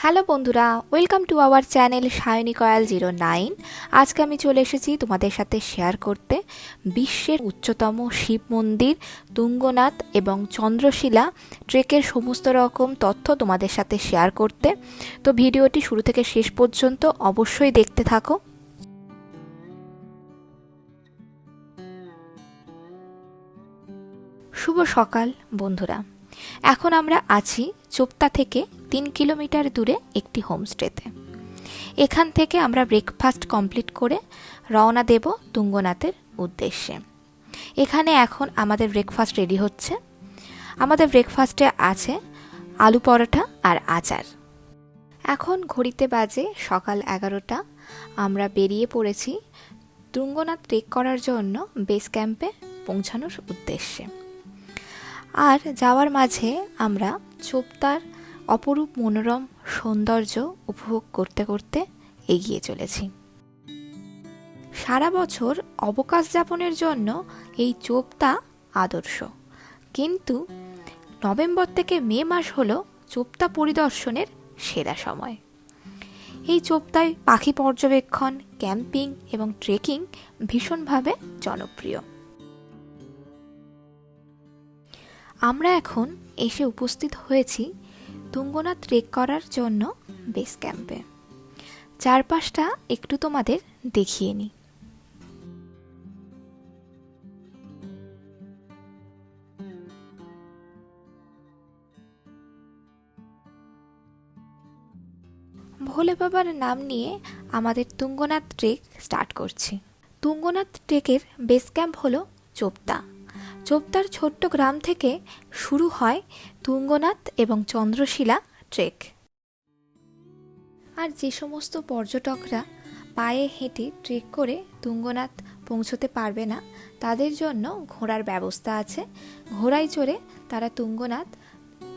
Hello বন্ধুরা, welcome to our channel Sayani Kayal 09। আজকে আমি চলে এসেছি তোমাদের সাথে শেয়ার করতে বিশ্বের উচ্চতম শিব মন্দির তুঙ্গনাথ এবং চন্দ্রশিলা ট্রেকের সমস্ত রকম তথ্য তোমাদের সাথে শেয়ার করতে। তো ভিডিওটি শুরু থেকে শেষ পর্যন্ত অবশ্যই দেখতে থাকো। শুভ সকাল বন্ধুরা। এখন আমরা আছি চোপতা থেকে 3 কিলোমিটার দূরে একটি হোমস্টেতে। এখান থেকে আমরা ব্রেকফাস্ট কমপ্লিট করে রওনা দেব তুঙ্গনাথের উদ্দেশ্যে। এখানে এখন আমাদের ব্রেকফাস্ট রেডি হচ্ছে। আমাদের ব্রেকফাস্টে আছে আলু পরোটা আর আচার। এখন ঘড়িতে বাজে সকাল 11টা। আমরা বেরিয়ে পড়েছি তুঙ্গনাথ ট্রেক করার জন্য বেস ক্যাম্পে পৌঁছানোর উদ্দেশ্যে। আর যাওয়ার মাঝে আমরা চোপতার অপরূপ মনোরম সৌন্দর্য উপভোগ করতে করতে এগিয়ে চলেছি। সারা বছর অবকাশ যাপনের জন্য এই চোপতা আদর্শ, কিন্তু নভেম্বর থেকে মে মাস হলো চোপতা পরিদর্শনের সেরা সময়। এই চোপতায় পাখি পর্যবেক্ষণ, ক্যাম্পিং এবং ট্রেকিং ভীষণভাবে জনপ্রিয়। আমরা এখন এসে উপস্থিত হয়েছি তুঙ্গনাথ ট্রেক করার জন্য বেস ক্যাম্পে। চারপাশটা একটু তোমাদের দেখিয়ে নিই। ভোলে বাবার নাম নিয়ে আমাদের তুঙ্গনাথ ট্রেক স্টার্ট করছি। তুঙ্গনাথ ট্রেকের বেস ক্যাম্প হলো চোপতা। চোপতার ছোট্ট গ্রাম থেকে শুরু হয় তুঙ্গনাথ এবং চন্দ্রশিলা ট্রেক। আর যে সমস্ত পর্যটকরা পায়ে হেঁটে ট্রেক করে তুঙ্গনাথ পৌঁছতে পারবে না, তাদের জন্য ঘোড়ার ব্যবস্থা আছে। ঘোড়ায় চড়ে তারা তুঙ্গনাথ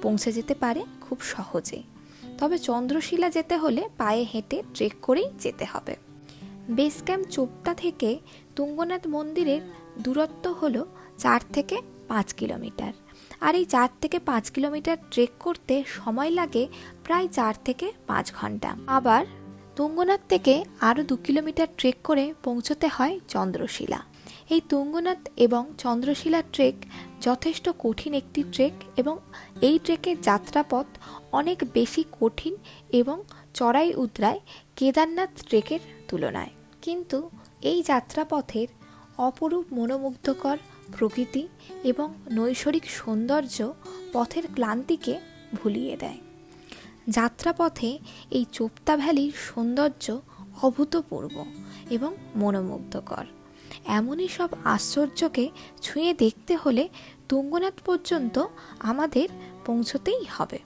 পৌঁছে যেতে পারে খুব সহজেই। তবে চন্দ্রশিলা যেতে হলে পায়ে হেঁটে ট্রেক করেই যেতে হবে। বেস ক্যাম্প চোপতা থেকে তুঙ্গনাথ মন্দিরের দূরত্ব হলো 4 থেকে 5 কিলোমিটার। আর এই 4 থেকে 5 কিলোমিটার ট্রেক করতে সময় লাগে প্রায় 4 থেকে 5 ঘন্টা। আবার তুঙ্গনাথ থেকে আরও 2 কিলোমিটার ট্রেক করে পৌঁছতে হয় চন্দ্রশিলা। এই তুঙ্গনাথ এবং চন্দ্রশিলা ট্রেক যথেষ্ট কঠিন একটি ট্রেক, এবং এই ট্রেকের যাত্রাপথ অনেক বেশি কঠিন এবং চড়াই উতরায় কেদারনাথ ট্রেকের তুলনায়। কিন্তু এই যাত্রাপথের অপরূপ মনোমুগ্ধকর প্রকৃতি এবং নৈসর্গিক সৌন্দর্য পথের ক্লান্তিকে ভুলিয়ে দেয়। যাত্রাপথে এই চোপতা ভ্যালির সৌন্দর্য অভূতপূর্ব এবং মনোমুগ্ধকর। এমনই সব আশ্চর্যকে ছুঁয়ে দেখতে হলে তুঙ্গনাথ পর্যন্ত আমাদের পৌঁছতেই হবে।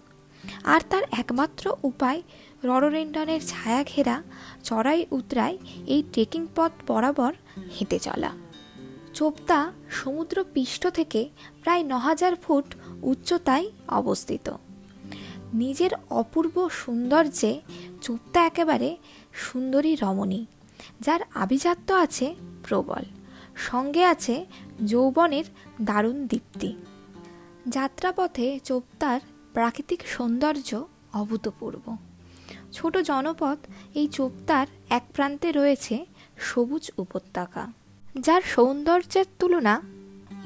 আর তার একমাত্র উপায় রডোডেন্ড্রনের ছায়া ঘেরা চড়াই উতরায় এই ট্রেকিং পথ বরাবর হেঁটে চলা। চোপতা সমুদ্র পৃষ্ঠ থেকে প্রায় 9000 ফুট উচ্চতায় অবস্থিত। নিজের অপূর্ব সৌন্দর্যে চোপতা একেবারে সুন্দরী রমণী, যার আভিজাত্য আছে প্রবল, সঙ্গে আছে যৌবনের দারুণ দীপ্তি। যাত্রাপথে চোপতার প্রাকৃতিক সৌন্দর্য অভূতপূর্ব। ছোট জনপদ এই চোপতার এক প্রান্তে রয়েছে সবুজ উপত্যকা, যার সৌন্দর্যের তুলনা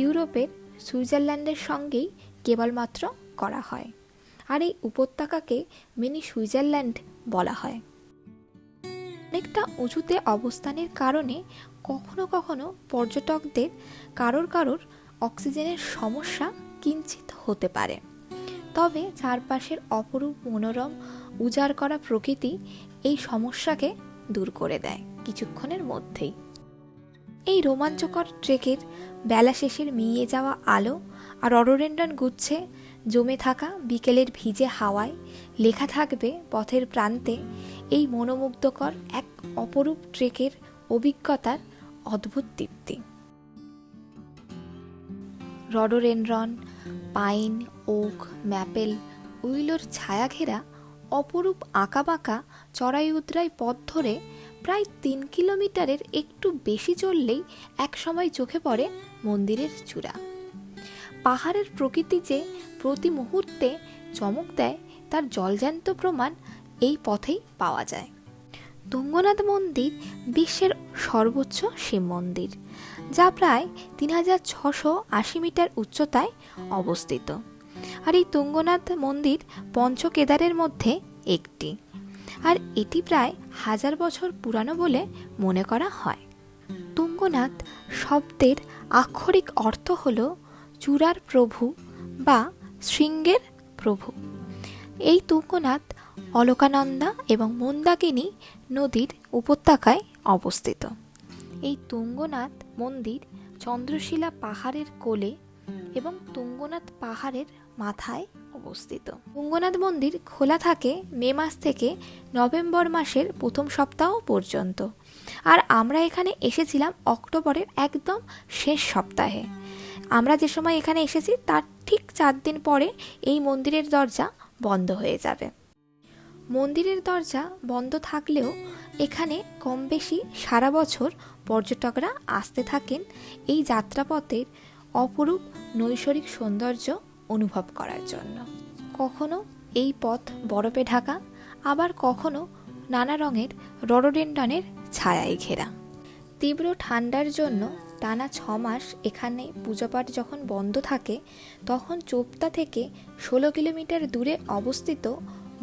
ইউরোপের সুইজারল্যান্ডের সঙ্গেই কেবলমাত্র করা হয়। আর এই উপত্যকাকে মিনি সুইজারল্যান্ড বলা হয়। অনেকটা উঁচুতে অবস্থানের কারণে কখনো কখনো পর্যটকদের কারোর অক্সিজেনের সমস্যা কিঞ্চিত হতে পারে। তবে চারপাশের অপরূপ মনোরম উজাড় করা প্রকৃতি এই সমস্যাকে দূর করে দেয় কিছুক্ষণের মধ্যেই। এই রোমাঞ্চকর ট্রেকের বেলা শেষের মিলিয়ে যাওয়া আলো আর রডোডেন্ড্রন গুচ্ছে জমে থাকা বিকেলের ভিজে হাওয়ায় লেখা থাকবে পথের প্রান্তে এই মনোমুগ্ধকর এক অপরূপ ট্রেকের অভিজ্ঞতার অদ্ভুত দীপ্তি। রডোডেন্ড্রন, পাইন, ওক, ম্যাপেল, উইলোর ছায়া ঘেরা অপরূপ আঁকাবাঁকা চড়াই উতরাই পথ ধরে প্রায় 3 কিলোমিটারের একটু বেশি চললেই একসময় চোখে পড়ে মন্দিরের চূড়া। পাহাড়ের প্রকৃতি যে প্রতি মুহূর্তে চমক দেয় তার জলজ্যান্ত প্রমাণ এই পথেই পাওয়া যায়। তুঙ্গনাথ মন্দির বিশ্বের সর্বোচ্চ শিব মন্দির, যা প্রায় 3680 মিটার উচ্চতায় অবস্থিত। আর এই তুঙ্গনাথ মন্দির পঞ্চকেদারের মধ্যে একটি, আর এটি প্রায় 1000 বছর পুরানো বলে মনে করা হয়। তুঙ্গনাথ শব্দের আক্ষরিক অর্থ হল চূড়ার প্রভু বা শৃঙ্গের প্রভু। এই তুঙ্গনাথ অলকানন্দা এবং মন্দাকিনী নদীর উপত্যকায় অবস্থিত। এই তুঙ্গনাথ মন্দির চন্দ্রশিলা পাহাড়ের কোলে এবং তুঙ্গনাথ পাহাড়ের মাথায় অবস্থিত। তুঙ্গনাথ মন্দির খোলা থাকে মে মাস থেকে নভেম্বর মাসের প্রথম সপ্তাহ পর্যন্ত, আর আমরা এখানে এসেছিলাম অক্টোবরের একদম শেষ সপ্তাহে। আমরা যে সময় এখানে এসেছি তার ঠিক 4 দিন পরে এই মন্দিরের দরজা বন্ধ হয়ে যাবে। মন্দিরের দরজা বন্ধ থাকলেও এখানে কম বেশি সারা বছর পর্যটকরা আসতে থাকেন এই যাত্রাপথের অপরূপ নৈসর্গিক সৌন্দর্য অনুভব করার জন্য। কখনো এই পথ বরফে ঢাকা, আবার কখনো নানা রঙের রডোডেন্ডনের ছায়ায় ঘেরা। তীব্র ঠান্ডার জন্য টানা 6 মাস এখানে পূজাপাঠ যখন বন্ধ থাকে, তখন চোপতা থেকে 16 কিলোমিটার দূরে অবস্থিত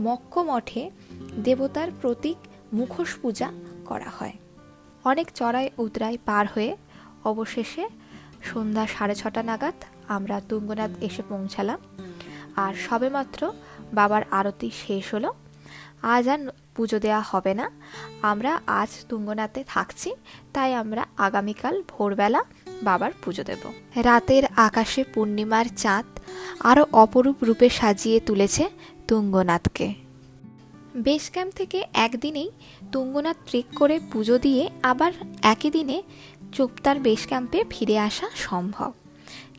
মক্ক মঠে দেবতার প্রতীক মুখোশ পূজা করা হয়। অনেক চড়াই উতরাই পার হয়ে অবশেষে সন্ধ্যা 6:30 নাগাদ আমরা তুঙ্গনাথ এসে পৌঁছালাম। আর সবেমাত্র বাবার আরতি শেষ হলো। আজ আর পুজো দেওয়া হবে না, আমরা আজ তুঙ্গনাথে থাকছি, তাই আমরা আগামীকাল ভোরবেলা বাবার পুজো দেব। রাতের আকাশে পূর্ণিমার চাঁদ আরও অপরূপ রূপে সাজিয়ে তুলেছে তুঙ্গনাথকে। বেস ক্যাম্প থেকে একদিনেই তুঙ্গনাথ ট্রেক করে পুজো দিয়ে আবার একই দিনে চোপতার বেস ক্যাম্পে ফিরে আসা সম্ভব,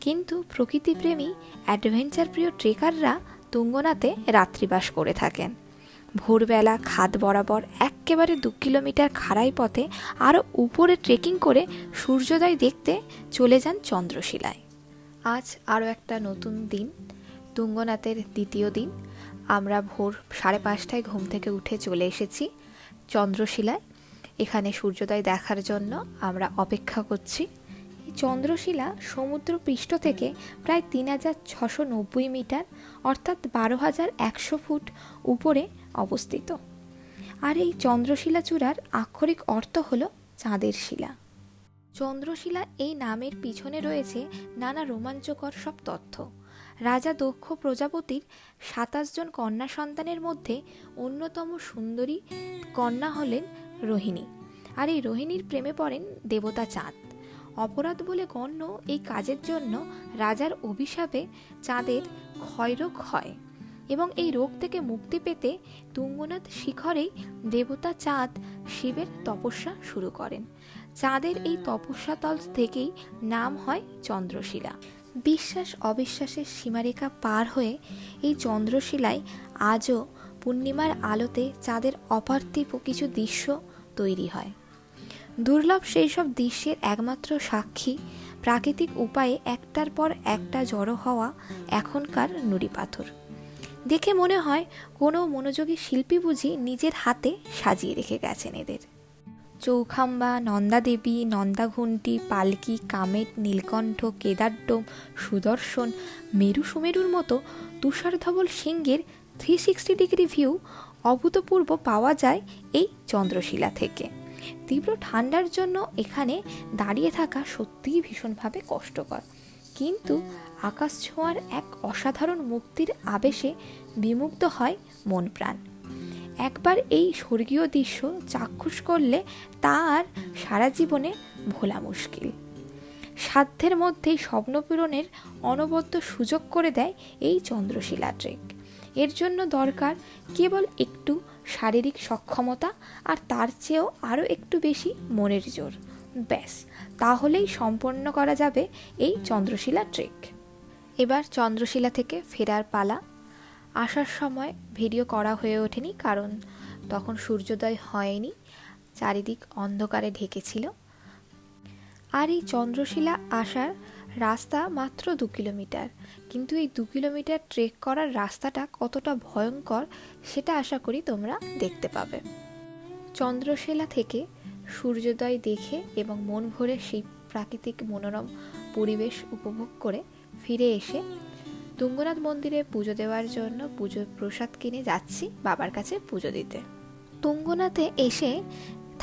কিন্তু প্রকৃতিপ্রেমী অ্যাডভেঞ্চার প্রিয় ট্রেকাররা তুঙ্গনাথে রাত্রিবাস করে থাকেন। ভোরবেলা খাদ বরাবর একেবারে 2 কিলোমিটার খাড়াই পথে আরও উপরে ট্রেকিং করে সূর্যোদয় দেখতে চলে যান চন্দ্রশিলায়। আজ আরও একটা নতুন দিন, তুঙ্গনাথের দ্বিতীয় দিন। আমরা ভোর 5:30টায় ঘুম থেকে উঠে চলে এসেছি চন্দ্রশিলায়। এখানে সূর্যোদয় দেখার জন্য আমরা অপেক্ষা করছি। এই চন্দ্রশিলা সমুদ্র পৃষ্ঠ থেকে প্রায় 3690 মিটার অর্থাৎ 12,100 ফুট উপরে অবস্থিত। আর এই চন্দ্রশিলা চূড়ার আক্ষরিক অর্থ হল চাঁদের শিলা। চন্দ্রশিলা এই নামের পিছনে রয়েছে নানা রোমাঞ্চকর সব তথ্য। রাজা দক্ষ প্রজাপতির 27 জন কন্যা সন্তানের মধ্যে অন্যতম সুন্দরী কন্যা হলেন রোহিণী, আর এই রোহিণীর প্রেমে পড়েন দেবতা চাঁদ। অপরাধ বলে গণ্য এই কাজের জন্য রাজার অভিশাপে চাঁদের ক্ষয়রোগ হয়, এবং এই রোগ থেকে মুক্তি পেতে তুঙ্গনাথ শিখরেই দেবতা চাঁদ শিবের তপস্যা শুরু করেন। চাঁদের এই তপস্যাতল থেকেই নাম হয় চন্দ্রশিলা। বিশ্বাস অবিশ্বাসের সীমারেখা পার হয়ে এই চন্দ্রশিলায় আজও পূর্ণিমার আলোতে চাঁদের অপার্থিব কিছু দৃশ্য তৈরি হয়। দুর্লভ সেই সব দৃশ্যের একমাত্র সাক্ষী প্রাকৃতিক উপায়ে একটার পর একটা জড়ো হওয়া এখনকার নুড়ি পাথর। দেখে মনে হয় কোনো মনোযোগী শিল্পী বুঝি নিজের হাতে সাজিয়ে রেখে গেছেন এদের। চৌখাম্বা, নন্দাদেবী, নন্দাঘুন্টি, পালকি, কামেট, নীলকণ্ঠ, কেদারডোম, সুদর্শন, মেরু সুমেরুর মতো তুষারধবল সিংহের 360 ডিগ্রি ভিউ অভূতপূর্ব পাওয়া যায় এই চন্দ্রশিলা থেকে। তীব্র ঠান্ডার জন্য এখানে দাঁড়িয়ে থাকা সত্যিই ভীষণভাবে কষ্টকর, কিন্তু আকাশ ছোঁয়ার এক অসাধারণ মুক্তির আবেশে বিমুগ্ধ হয় মন প্রাণ। একবার এই স্বর্গীয় দৃশ্য চাক্ষুষ করলে তা আর সারা জীবনে ভোলা মুশকিল। সাধ্যের মধ্যেই স্বপ্নপূরণের অনবদ্য সুযোগ করে দেয় এই চন্দ্রশিলা ট্রেক। এর জন্য দরকার কেবল একটু শারীরিক সক্ষমতা, আর তার চেয়েও আরও একটু বেশি মনের জোর। ব্যাস, তাহলেই সম্পন্ন করা যাবে এই চন্দ্রশিলা ট্রেক। এবার চন্দ্রশিলা থেকে ফেরার পালা। আসার সময় ভিডিও করা হয়ে ওঠেনি, কারণ তখন সূর্যোদয় হয়নি, চারিদিক অন্ধকারে ঢেকেছিল। আর এই চন্দ্রশিলা আসার রাস্তা মাত্র 2 কিলোমিটার, কিন্তু এই 2 কিলোমিটার ট্রেক করার রাস্তাটা কতটা ভয়ঙ্কর সেটা আশা করি তোমরা দেখতে পাবে। চন্দ্রশিলা থেকে সূর্যোদয় দেখে এবং মন ভরে সেই প্রাকৃতিক মনোরম পরিবেশ উপভোগ করে ফিরে এসে তুঙ্গনাথ মন্দিরে পুজো দেওয়ার জন্য পুজোর প্রসাদ কিনে যাচ্ছি বাবার কাছে পুজো দিতে। তুঙ্গনাথে এসে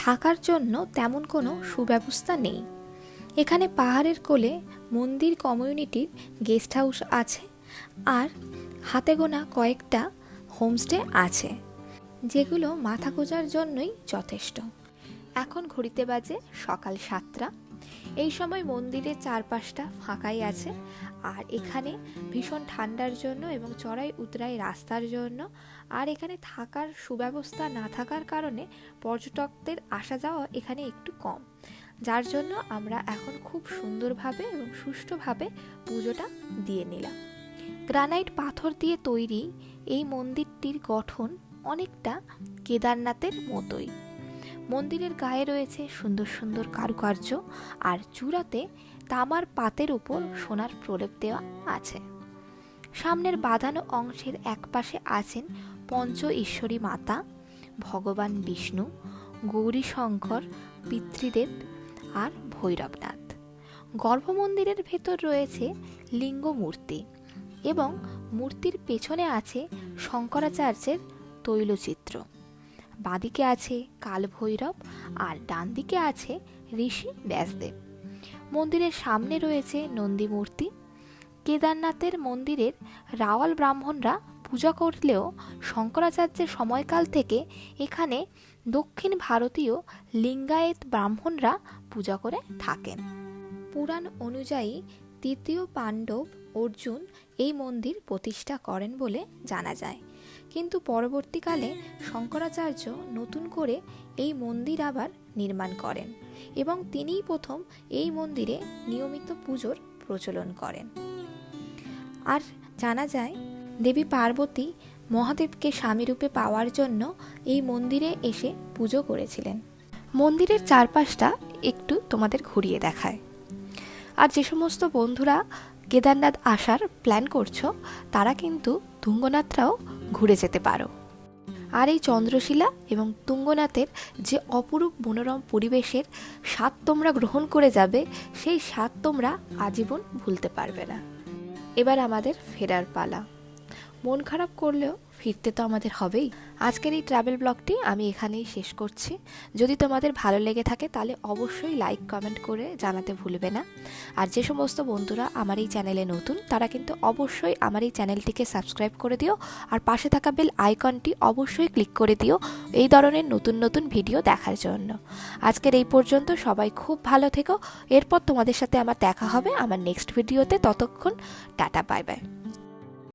থাকার জন্য তেমন কোনো সুব্যবস্থা নেই। এখানে পাহাড়ের কোলে মন্দির কমিউনিটির গেস্ট হাউস আছে, আর হাতে গোনা কয়েকটা হোমস্টে আছে, যেগুলো মাথা গোঁজার জন্যই যথেষ্ট। এখন ঘড়িতে বাজে সকাল 7টা। এই সময় মন্দিরের চারপাশটা ফাঁকাই আছে, আর এখানে ভীষণ ঠান্ডার জন্য এবং চড়াই উতরাই রাস্তার জন্য আর এখানে থাকার সুব্যবস্থা না থাকার কারণে পর্যটকদের আসা যাওয়া এখানে একটু কম, যার জন্য আমরা এখন খুব সুন্দরভাবে এবং সুষ্ঠুভাবে পুজোটা দিয়ে নিলাম। গ্রানাইট পাথর দিয়ে তৈরি এই মন্দিরটির গঠন অনেকটা কেদারনাথের মতোই। মন্দিরের গায়ে রয়েছে সুন্দর সুন্দর কারুকার্য, আর চূড়াতে তামার পাতের উপর সোনার প্রলেপ দেওয়া আছে। সামনের বাঁধানো অংশের একপাশে আছেন পঞ্চ ঈশ্বরী মাতা, ভগবান বিষ্ণু, গৌরী শঙ্কর, পিতৃদেব আর ভৈরবনাথ। গর্ভমন্দিরের ভেতর রয়েছে লিঙ্গ মূর্তি এবং মূর্তির পেছনে আছে শঙ্করাচার্যের তৈলচিত্র। বাঁদিকে আছে কালভৈরব আর ডান দিকে আছে ঋষি ব্যাসদেব। মন্দিরের সামনে রয়েছে নন্দী মূর্তি। কেদারনাথের মন্দিরের রাওয়াল ব্রাহ্মণরা পূজা করলেও শঙ্করাচার্যের সময়কাল থেকে এখানে দক্ষিণ ভারতীয় লিঙ্গায়েত ব্রাহ্মণরা পূজা করে থাকেন। পুরাণ অনুযায়ী তৃতীয় পাণ্ডব অর্জুন এই মন্দির প্রতিষ্ঠা করেন বলে জানা যায়, কিন্তু পরবর্তীকালে শঙ্করাচার্য নতুন করে এই মন্দির আবার নির্মাণ করেন এবং তিনিই প্রথম এই মন্দিরে নিয়মিত পুজোর প্রচলন করেন। আর জানা যায় দেবী পার্বতী মহাদেবকে স্বামীরূপে পাওয়ার জন্য এই মন্দিরে এসে পুজো করেছিলেন। মন্দিরের চারপাশটা একটু তোমাদের ঘুরিয়ে দেখায়। আর যে সমস্ত বন্ধুরা কেদারনাথ আসার প্ল্যান করছো তারা কিন্তু তুঙ্গনাথরাও ঘুরে যেতে পারো। আর এই চন্দ্রশিলা এবং তুঙ্গনাথের যে অপরূপ মনোরম পরিবেশের স্বাদ তোমরা গ্রহণ করে যাবে, সেই স্বাদ তোমরা আজীবন ভুলতে পারবে না। এবার আমাদের ফেরার পালা। মন খারাপ করলেও ফিরতে তো আমাদের হবেই। আজকের এই ট্রাভেল ব্লগটি আমি এখানেই শেষ করছি। যদি তোমাদের ভালো লেগে থাকে তাহলে অবশ্যই লাইক কমেন্ট করে জানাতে ভুলবে না। আর যে সমস্ত বন্ধুরা আমার এই চ্যানেলে নতুন তারা কিন্তু অবশ্যই আমার এই চ্যানেলটিকে সাবস্ক্রাইব করে দিও, আর পাশে থাকা বেল আইকনটি অবশ্যই ক্লিক করে দিও এই ধরনের নতুন নতুন ভিডিও দেখার জন্য। আজকের এই পর্যন্ত, সবাই খুব ভালো থেকো। এরপর তোমাদের সাথে আমার দেখা হবে আমার নেক্সট ভিডিওতে। ততক্ষণ টাটা, বাই বাই।